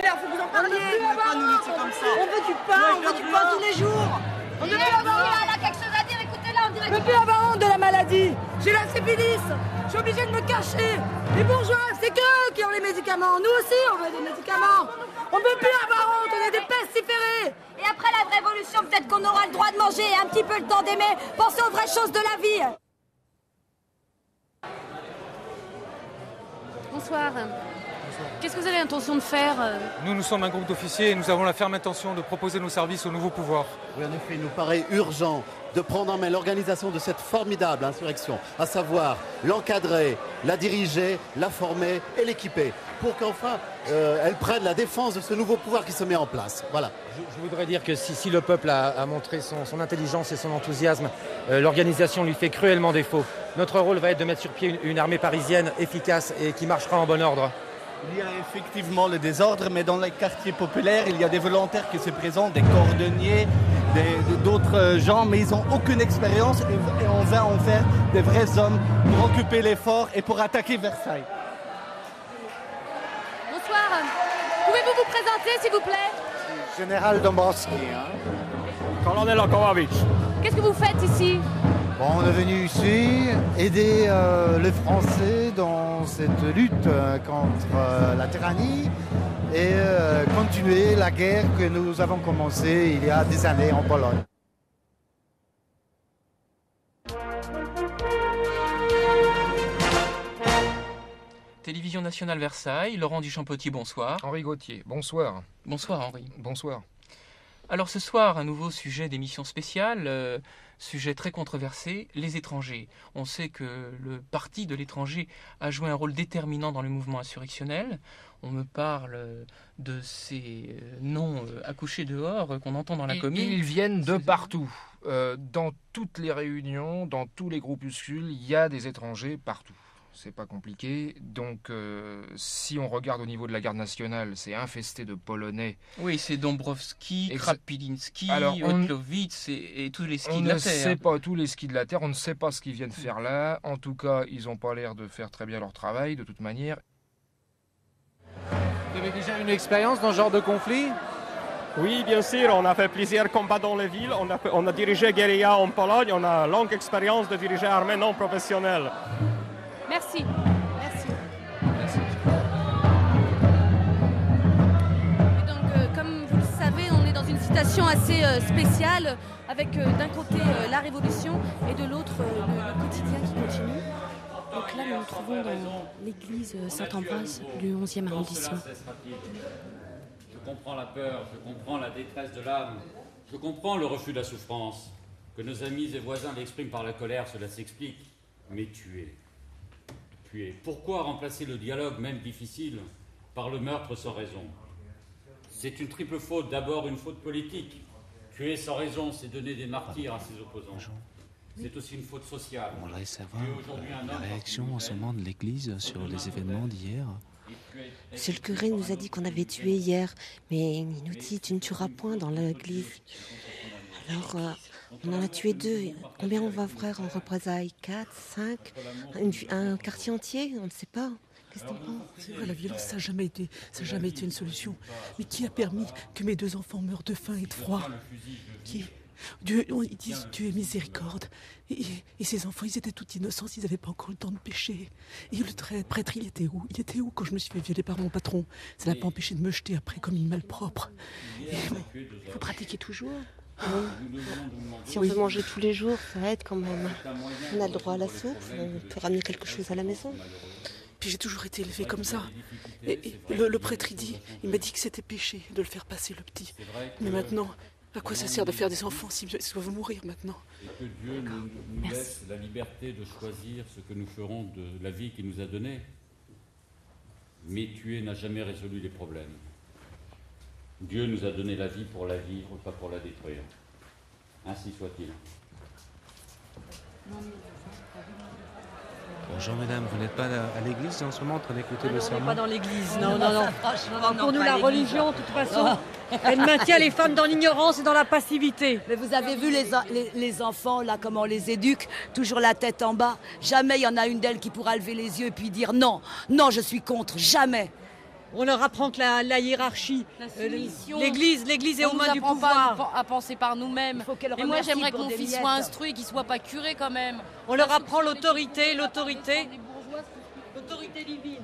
Il faut que vous en parliez. On ne peut pas nous laisser comme ça. On veut du pain tous les jours. On ne peut pas avoir honte. Elle a quelque chose à dire, écoutez-la, on dirait Je ne peux plus avoir honte de la maladie. J'ai la syphilis. Je suis obligée de me cacher. Les bourgeois, c'est qu'eux qui ont les médicaments. Nous aussi, on veut des médicaments. On ne peut plus avoir honte, on est des pestiférés. Et après la révolution, peut-être qu'on aura le droit de manger et un petit peu le temps d'aimer. Pensez aux vraies choses de la vie. Bonsoir. Qu'est-ce que vous avez l'intention de faire Nous sommes un groupe d'officiers et nous avons la ferme intention de proposer nos services au nouveau pouvoir. Oui, en effet, il nous paraît urgent de prendre en main l'organisation de cette formidable insurrection, à savoir l'encadrer, la diriger, la former et l'équiper, pour qu'enfin elle prenne la défense de ce nouveau pouvoir qui se met en place. Voilà. Je voudrais dire que si le peuple a montré son intelligence et son enthousiasme, l'organisation lui fait cruellement défaut. Notre rôle va être de mettre sur pied une armée parisienne efficace et qui marchera en bon ordre. Il y a effectivement le désordre, mais dans les quartiers populaires, il y a des volontaires qui se présentent, des cordonniers, d'autres gens, mais ils n'ont aucune expérience et on va en faire des vrais hommes pour occuper les forts et pour attaquer Versailles. Bonsoir. Pouvez-vous vous présenter, s'il vous plaît? Général Dombrowski. Colonel Okorovitch. Qu'est-ce que vous faites ici? Bon, on est venu ici aider les Français dans cette lutte contre la tyrannie et continuer la guerre que nous avons commencée il y a des années en Pologne. Télévision nationale Versailles, Laurent Duchampotty, bonsoir. Henri Gauthier, bonsoir. Bonsoir Henri. Bonsoir. Alors ce soir, un nouveau sujet d'émission spéciale, sujet très controversé, les étrangers. On sait que le parti de l'étranger a joué un rôle déterminant dans le mouvement insurrectionnel. On me parle de ces noms accouchés dehors qu'on entend dans la commune. Ils viennent de partout. Dans toutes les réunions, dans tous les groupuscules, il y a des étrangers partout. C'est pas compliqué. Donc, si on regarde au niveau de la garde nationale, c'est infesté de Polonais. Oui, c'est Dombrowski, Krapilinski, Otlowicz et tous les skis de la Terre. On ne sait pas tous les skis de la Terre, on ne sait pas ce qu'ils viennent faire là. En tout cas, ils n'ont pas l'air de faire très bien leur travail, de toute manière. Vous avez déjà une expérience dans ce genre de conflit? Oui, bien sûr, on a fait plusieurs combats dans les villes, on a dirigé guérilla en Pologne, on a longue expérience de diriger armée non professionnelle. Merci. Merci. Et donc, comme vous le savez, on est dans une situation assez spéciale, avec d'un côté la révolution et de l'autre le quotidien qui continue. Donc là, nous nous trouvons dans l'église Saint-Ambroise du 11e arrondissement. Je comprends la peur, je comprends la détresse de l'âme, je comprends le refus de la souffrance. Que nos amis et voisins l'expriment par la colère, cela s'explique. Mais tuer. Pourquoi remplacer le dialogue, même difficile, par le meurtre sans raison? C'est une triple faute. D'abord, une faute politique. Tuer sans raison, c'est donner des martyrs à ses opposants. C'est aussi une faute sociale. On voudrait savoir la réaction en ce moment de l'Église sur les événements d'hier. Monsieur le curé nous a dit qu'on avait tué hier, mais il nous dit « tu ne tueras point dans l'église ». Alors, on en a tué 2. Combien on va faire en représailles? 4, 5 un quartier entier? On ne sait pas. Qu'est-ce que t'en penses? C'est vrai, la violence, ça n'a jamais été une solution. Mais qui a permis que mes 2 enfants meurent de faim et de froid? Qui? Dieu, ils disent Dieu est miséricorde. Et ces enfants, ils étaient tout innocents, ils n'avaient pas encore le temps de pécher. Et le prêtre, il était où? Il était où quand je me suis fait violer par mon patron? Ça n'a pas empêché de me jeter après comme une malpropre. Vous pratiquez toujours? Oui. Si on veut manger tous les jours, ça aide quand même. On a le droit à la soupe, on peut ramener quelque chose à la maison. Puis j'ai toujours été élevée comme ça. Et le prêtre, il m'a dit que c'était péché de le faire passer, le petit. Mais maintenant, à quoi ça sert de faire des enfants s'ils doivent mourir maintenant? Et que Dieu nous laisse la liberté de choisir ce que nous ferons de la vie qu'il nous a donnée. Mais tuer n'a jamais résolu les problèmes. Dieu nous a donné la vie pour la vivre, pas pour la détruire. Ainsi soit-il. Bonjour mesdames, vous n'êtes pas à l'église en ce moment en train d'écouter le sermon? On n'est pas dans l'église, non. Pour nous, la religion, de toute façon, elle maintient les femmes dans l'ignorance et dans la passivité. Mais vous avez vu les enfants, là, comment on les éduque, toujours la tête en bas. Jamais il y en a une d'elles qui pourra lever les yeux et puis dire non, non, je suis contre, jamais. On leur apprend que la hiérarchie, l'Église est aux mains du pouvoir. Pas à penser par nous-mêmes. Et moi, j'aimerais que mon fils soit instruit, qu'il soit pas curé quand même. On leur apprend l'autorité divine.